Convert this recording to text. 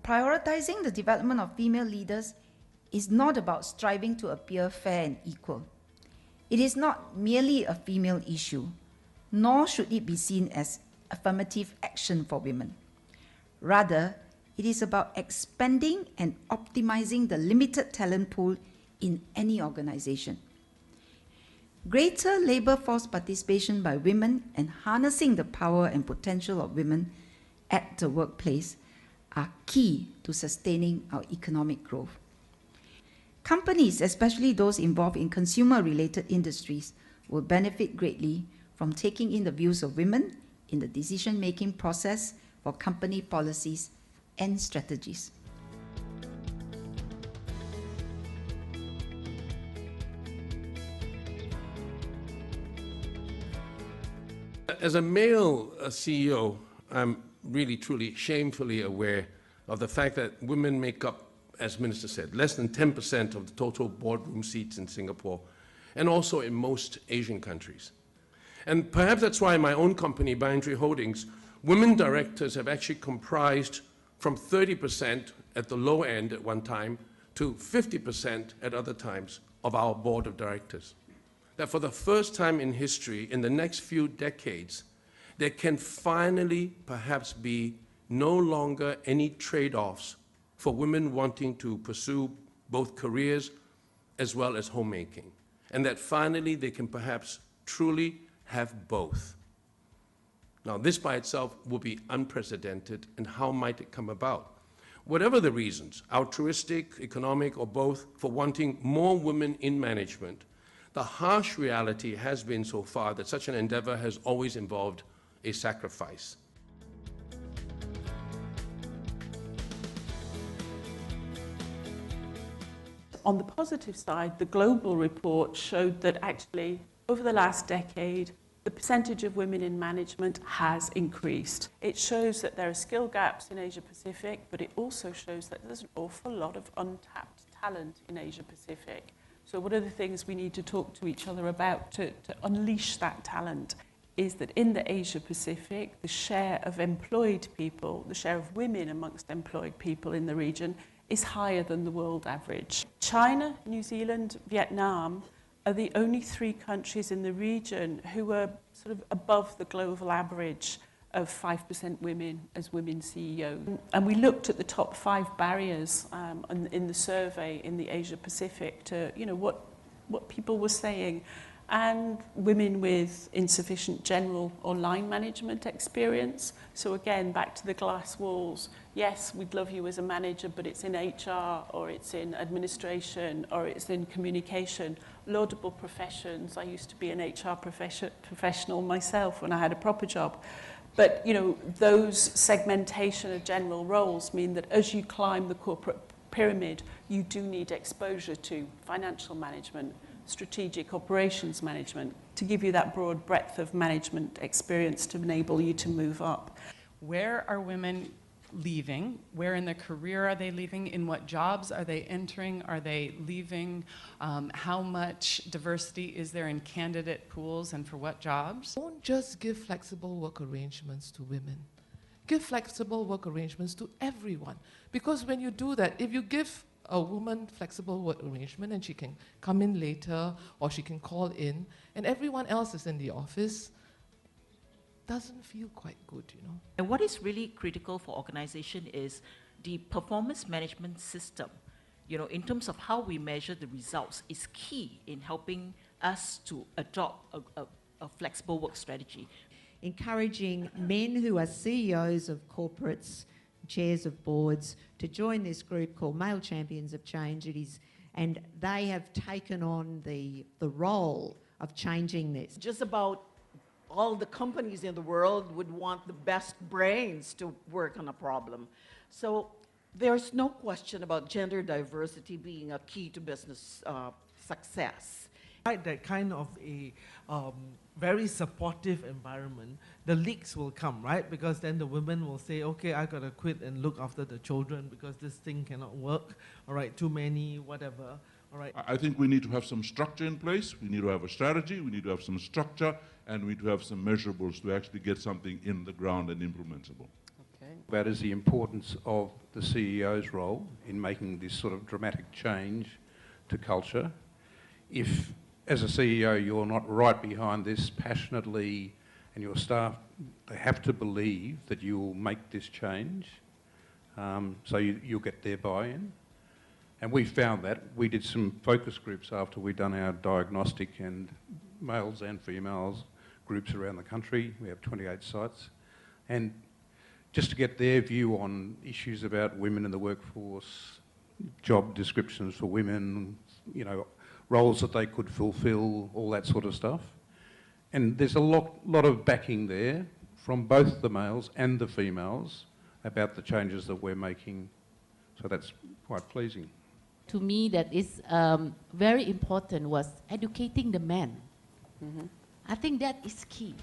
prioritizing the development of female leaders is not about striving to appear fair and equal. It is not merely a female issue, nor should it be seen as affirmative action for women. Rather, it is about expanding and optimizing the limited talent pool in any organization. Greater labor force participation by women and harnessing the power and potential of women at the workplace are key to sustaining our economic growth. Companies, especially those involved in consumer-related industries, will benefit greatly from taking in the views of women in the decision-making process for company policies and strategies. As a male CEO, I'm really, truly, shamefully aware of the fact that women make up, as Minister said, less than 10% of the total boardroom seats in Singapore, and also in most Asian countries. And perhaps that's why my own company, Biontry Holdings, women directors have actually comprised from 30% at the low end at one time to 50% at other times of our board of directors. That for the first time in history, in the next few decades, there can finally perhaps be no longer any trade-offs for women wanting to pursue both careers as well as homemaking, and that finally they can perhaps truly have both. Now, this by itself will be unprecedented, and how might it come about? Whatever the reasons, altruistic, economic, or both, for wanting more women in management, the harsh reality has been so far that such an endeavor has always involved a sacrifice. On the positive side, the global report showed that actually, over the last decade, the percentage of women in management has increased. It shows that there are skill gaps in Asia Pacific, but it also shows that there's an awful lot of untapped talent in Asia Pacific. So one of the things we need to talk to each other about to unleash that talent is that in the Asia Pacific, the share of employed people, the share of women amongst employed people in the region is higher than the world average. China, New Zealand, Vietnam are the only 3 countries in the region who are sort of above the global average of 5% women as women CEOs. And we looked at the top 5 barriers in the survey in the Asia Pacific to, what people were saying. And women with insufficient general or line management experience. So again, back to the glass walls. Yes, we'd love you as a manager, but it's in HR, or it's in administration, or it's in communication. Laudable professions. I used to be an HR professional myself when I had a proper job. But, those segmentation of general roles mean that as you climb the corporate pyramid, you do need exposure to financial management, strategic operations management, to give you that broad breadth of management experience to enable you to move up. Where are women leaving? Where in their career are they leaving? In what jobs are they entering? Are they leaving? How much diversity is there in candidate pools and for what jobs? Don't just give flexible work arrangements to women. Give flexible work arrangements to everyone. Because when you do that, if you give a woman flexible work arrangement and she can come in later or she can call in and everyone else is in the office, doesn't feel quite good, And what is really critical for organization is the performance management system. In terms of how we measure the results is key in helping us to adopt a flexible work strategy. Encouraging men who are CEOs of corporates, chairs of boards, to join this group called Male Champions of Change. And they have taken on the role of changing this. Just about all the companies in the world would want the best brains to work on a problem. So there's no question about gender diversity being a key to business success. That kind of a very supportive environment, the leaks will come, right? Because then the women will say, okay, I gotta quit and look after the children because this thing cannot work, all right, too many, whatever, all right. I think we need to have some structure in place, we need to have a strategy, we need to have some structure, and we need to have some measurables to actually get something in the ground and implementable. Okay. about is the importance of the CEO's role in making this sort of dramatic change to culture. If, as a CEO, you're not right behind this passionately, and your staff, they have to believe that you will make this change, so you'll get their buy-in. And we found that. We did some focus groups after we'd done our diagnostic and males and females groups around the country. We have 28 sites. And just to get their view on issues about women in the workforce, job descriptions for women, you know, roles that they could fulfil, all that sort of stuff. And there's a lot of backing there from both the males and the females about the changes that we're making. So that's quite pleasing. To me, that is very important was educating the men. I think that is key.